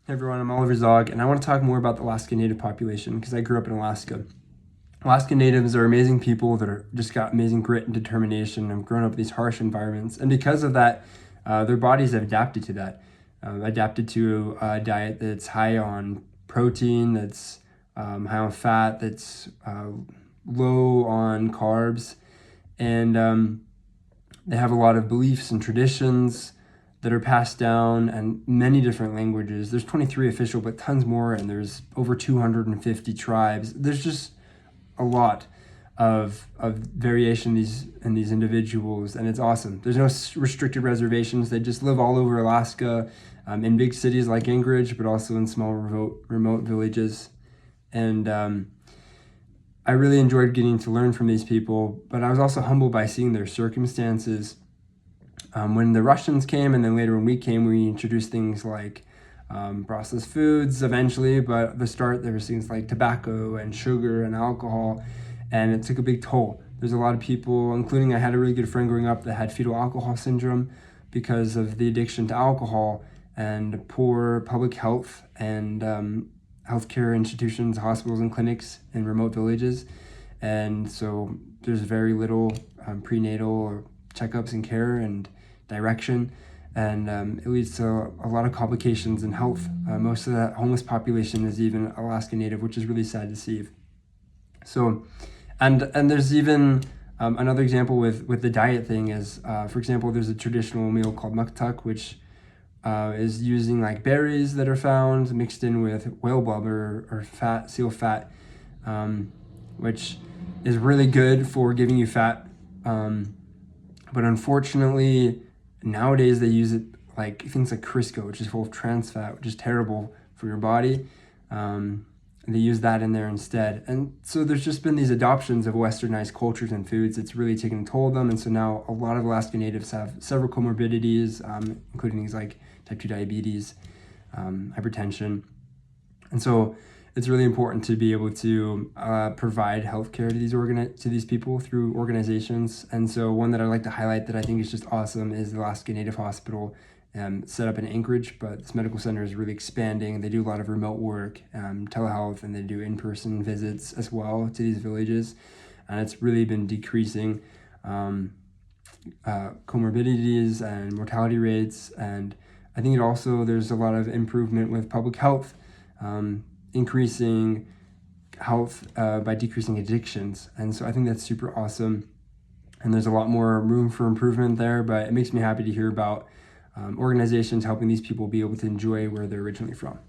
Hey everyone, I'm Oliver Zaugg, and I want to talk more about the Alaska Native population because I grew up in Alaska. Alaska Natives are amazing people that are just got amazing grit and determination and grown up in these harsh environments. And because of that, their bodies have adapted to that, adapted to a diet that's high on protein, that's high on fat, that's low on carbs. And they have a lot of beliefs and traditions that are passed down and many different languages. There's 23 official, but tons more, and there's over 250 tribes. There's just a lot of variation in these individuals, and it's awesome. There's no restricted reservations. They just live all over Alaska, in big cities like Anchorage, but also in small remote villages. And I really enjoyed getting to learn from these people, but I was also humbled by seeing their circumstances. When the Russians came, and then later when we came, we introduced things like processed foods eventually, but at the start there was things like tobacco and sugar and alcohol, and it took a big toll. There's a lot of people, including I had a really good friend growing up that had fetal alcohol syndrome because of the addiction to alcohol and poor public health and healthcare institutions, hospitals and clinics in remote villages. And so there's very little prenatal checkups and care and direction, and it leads to a lot of complications in health. Most of that homeless population is even Alaska Native, which is really sad to see. So, and there's even another example with the diet thing is, for example, there's a traditional meal called muktuk, which is using like berries that are found mixed in with whale blubber or fat, seal fat, which is really good for giving you fat. But unfortunately, nowadays they use it like things like Crisco, which is full of trans fat, which is terrible for your body. They use that in there instead. And so there's just been these adoptions of westernized cultures and foods that's really taken a toll of them. And so now a lot of Alaska Natives have several comorbidities, including things like type 2 diabetes, hypertension. And so it's really important to be able to provide healthcare to these people through organizations. And so one that I'd like to highlight that I think is just awesome is the Alaska Native Hospital, set up in Anchorage, but this medical center is really expanding. They do a lot of remote work, telehealth, and they do in-person visits as well to these villages. And it's really been decreasing comorbidities and mortality rates. And I think there's a lot of improvement with public health, increasing health by decreasing addictions. And so I think that's super awesome. And there's a lot more room for improvement there, but it makes me happy to hear about organizations helping these people be able to enjoy where they're originally from.